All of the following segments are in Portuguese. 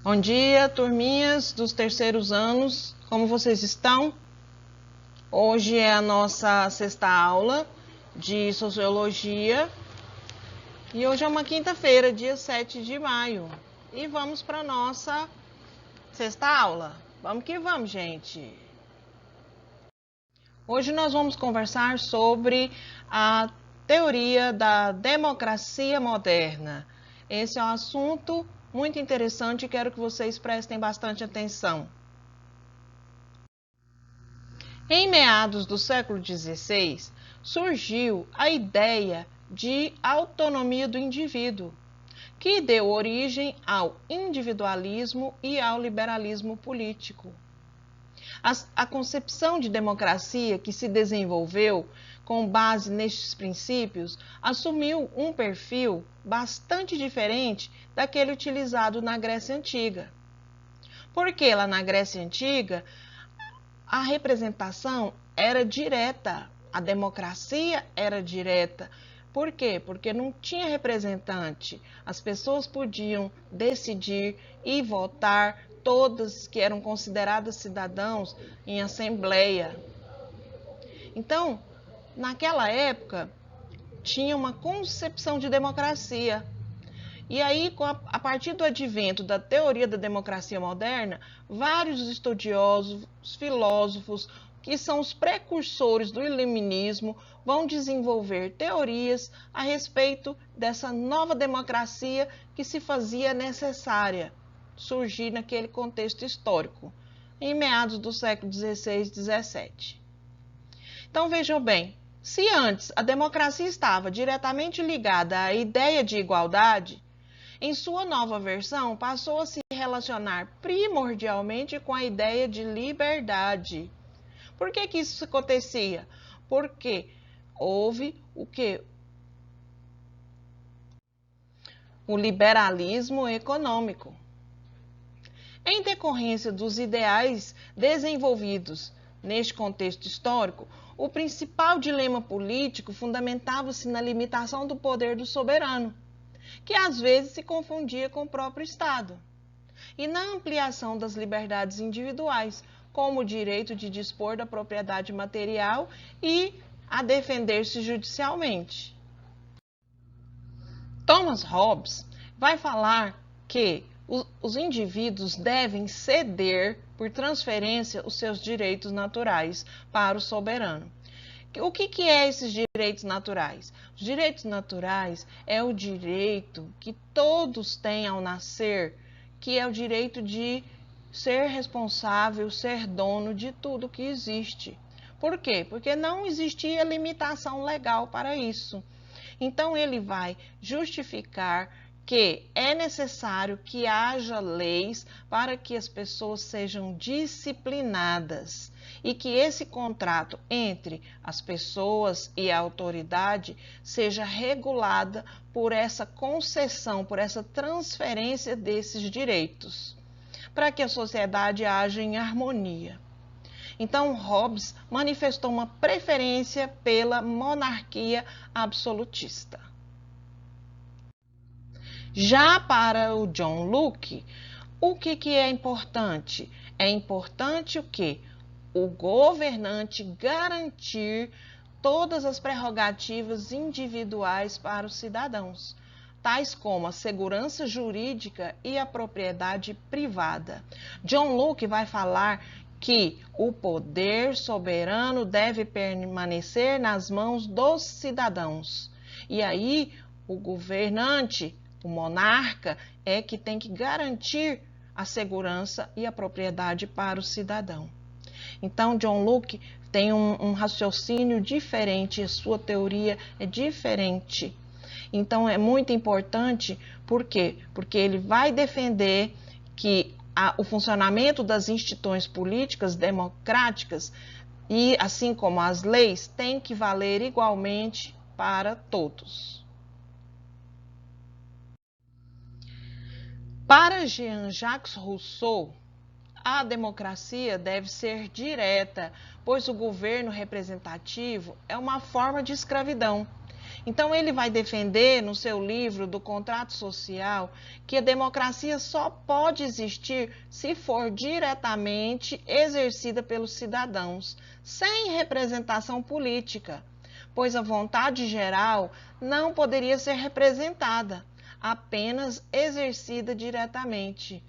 Bom dia, turminhas dos terceiros anos, como vocês estão? Hoje é a nossa sexta aula de Sociologia e hoje é uma quinta-feira, dia 7 de maio. E vamos para a nossa sexta aula. Vamos que vamos, gente! Hoje nós vamos conversar sobre a teoria da democracia moderna. Esse é um assunto muito interessante e quero que vocês prestem bastante atenção. Em meados do século XVI, surgiu a ideia de autonomia do indivíduo, que deu origem ao individualismo e ao liberalismo político. A concepção de democracia que se desenvolveu com base nestes princípios assumiu um perfil bastante diferente daquele utilizado na Grécia Antiga. Porque lá na Grécia Antiga, a representação era direta, a democracia era direta. Por quê? Porque não tinha representante. As pessoas podiam decidir e votar, todas que eram consideradas cidadãos, em assembleia. Então, naquela época, tinha uma concepção de democracia. E aí, a partir do advento da teoria da democracia moderna, vários estudiosos, filósofos, que são os precursores do iluminismo, vão desenvolver teorias a respeito dessa nova democracia que se fazia necessária surgir naquele contexto histórico, em meados do século XVI e XVII. Então, vejam bem, se antes a democracia estava diretamente ligada à ideia de igualdade, em sua nova versão, passou a se relacionar primordialmente com a ideia de liberdade. Por que isso acontecia? Porque houve o quê? O liberalismo econômico. Em decorrência dos ideais desenvolvidos neste contexto histórico, o principal dilema político fundamentava-se na limitação do poder do soberano, que às vezes se confundia com o próprio Estado, e na ampliação das liberdades individuais, como o direito de dispor da propriedade material e a defender-se judicialmente. Thomas Hobbes vai falar que os indivíduos devem ceder por transferência os seus direitos naturais para o soberano. O que é esses direitos naturais? Os direitos naturais é o direito que todos têm ao nascer, que é o direito de ser responsável, ser dono de tudo que existe. Por quê? Porque não existia limitação legal para isso. Então, ele vai justificar que é necessário que haja leis para que as pessoas sejam disciplinadas e que esse contrato entre as pessoas e a autoridade seja regulada por essa concessão, por essa transferência desses direitos, para que a sociedade haja em harmonia. Então, Hobbes manifestou uma preferência pela monarquia absolutista. Já para o John Locke, o que é importante? É importante o quê? O governante garantir todas as prerrogativas individuais para os cidadãos, tais como a segurança jurídica e a propriedade privada. John Locke vai falar que o poder soberano deve permanecer nas mãos dos cidadãos. E aí, o governante, o monarca, é que tem que garantir a segurança e a propriedade para o cidadão. Então, John Locke tem um raciocínio diferente, a sua teoria é diferente. Então, é muito importante, por quê? Porque ele vai defender que o funcionamento das instituições políticas democráticas e assim como as leis têm que valer igualmente para todos. Para Jean-Jacques Rousseau, a democracia deve ser direta, pois o governo representativo é uma forma de escravidão Então, ele vai defender no seu livro do Contrato Social que a democracia só pode existir se for diretamente exercida pelos cidadãos, sem representação política, pois a vontade geral não poderia ser representada, apenas exercida diretamente.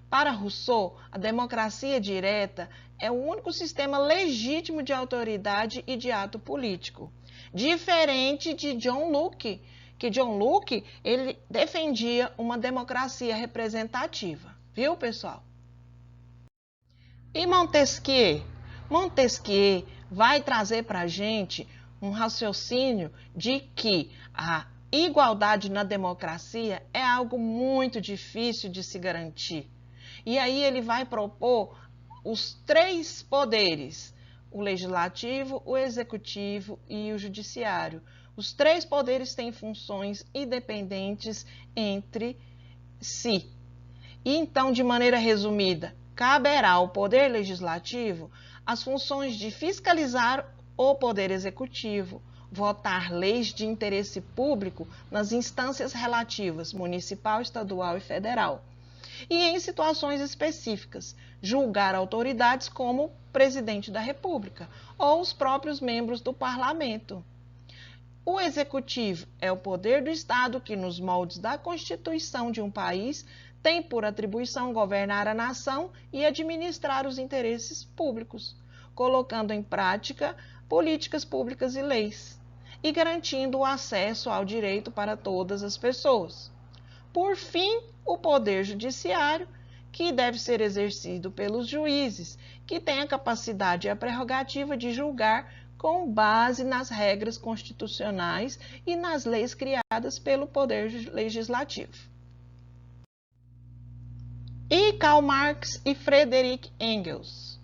Para Rousseau, a democracia direta é o único sistema legítimo de autoridade e de ato político. Diferente de John Locke, que John Locke ele defendia uma democracia representativa. Viu, pessoal? E Montesquieu? Montesquieu vai trazer para a gente um raciocínio de que a igualdade na democracia é algo muito difícil de se garantir. E aí ele vai propor os 3 poderes: o legislativo, o executivo e o judiciário. Os 3 poderes têm funções independentes entre si. E então, de maneira resumida, caberá ao poder legislativo as funções de fiscalizar o poder executivo, votar leis de interesse público nas instâncias relativas, municipal, estadual e federal. E, em situações específicas, julgar autoridades como o presidente da República ou os próprios membros do parlamento. O executivo é o poder do Estado que, nos moldes da Constituição de um país, tem por atribuição governar a nação e administrar os interesses públicos, colocando em prática políticas públicas e leis, e garantindo o acesso ao direito para todas as pessoas. Por fim, o poder judiciário, que deve ser exercido pelos juízes, que têm a capacidade e a prerrogativa de julgar com base nas regras constitucionais e nas leis criadas pelo poder legislativo. E Karl Marx e Friedrich Engels?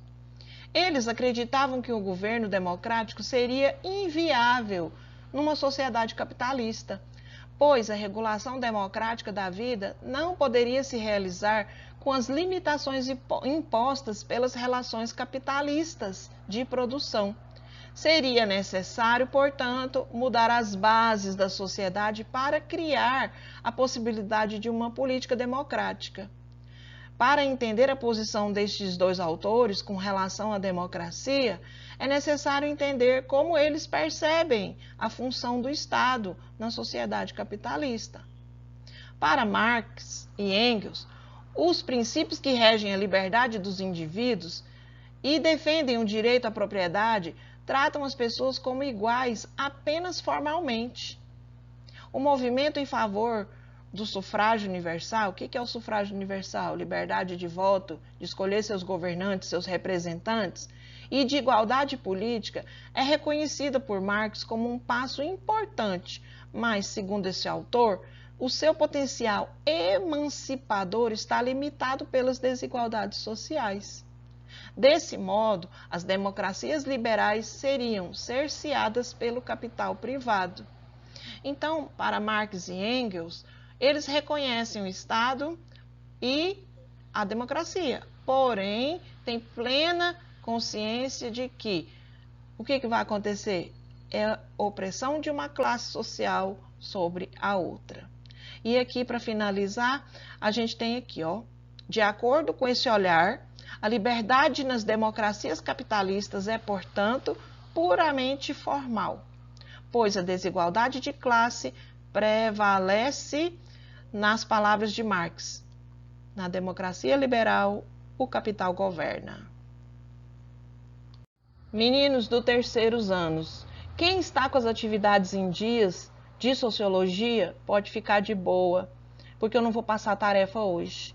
Eles acreditavam que o governo democrático seria inviável numa sociedade capitalista, pois a regulação democrática da vida não poderia se realizar com as limitações impostas pelas relações capitalistas de produção. Seria necessário, portanto, mudar as bases da sociedade para criar a possibilidade de uma política democrática. Para entender a posição destes 2 autores com relação à democracia, é necessário entender como eles percebem a função do Estado na sociedade capitalista. Para Marx e Engels, os princípios que regem a liberdade dos indivíduos e defendem o direito à propriedade tratam as pessoas como iguais apenas formalmente. O movimento em favor do sufrágio universal, o que é o sufrágio universal? Liberdade de voto, de escolher seus governantes, seus representantes, e de igualdade política, é reconhecida por Marx como um passo importante, mas, segundo esse autor, o seu potencial emancipador está limitado pelas desigualdades sociais. Desse modo, as democracias liberais seriam cerceadas pelo capital privado. Então, para Marx e Engels, eles reconhecem o Estado e a democracia, porém, têm plena consciência de que o que vai acontecer é a opressão de uma classe social sobre a outra. E aqui, para finalizar, a gente tem aqui, de acordo com esse olhar, a liberdade nas democracias capitalistas é, portanto, puramente formal, pois a desigualdade de classe prevalece nas palavras de Marx. Na democracia liberal, o capital governa. Meninos do terceiros anos, quem está com as atividades em dias de sociologia pode ficar de boa, porque eu não vou passar a tarefa hoje.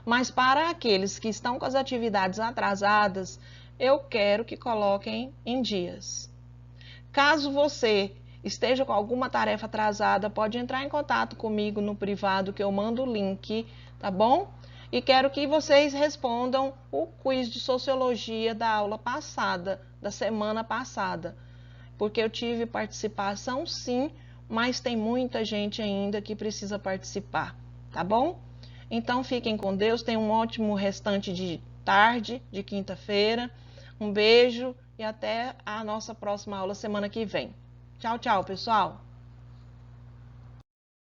Mas para aqueles que estão com as atividades atrasadas, eu quero que coloquem em dias. Caso você esteja com alguma tarefa atrasada, pode entrar em contato comigo no privado que eu mando o link, tá bom? E quero que vocês respondam o quiz de sociologia da aula passada, da semana passada, porque eu tive participação sim, mas tem muita gente ainda que precisa participar, tá bom? Então fiquem com Deus, tenham um ótimo restante de tarde, de quinta-feira. Um beijo e até a nossa próxima aula semana que vem. Tchau, tchau, pessoal!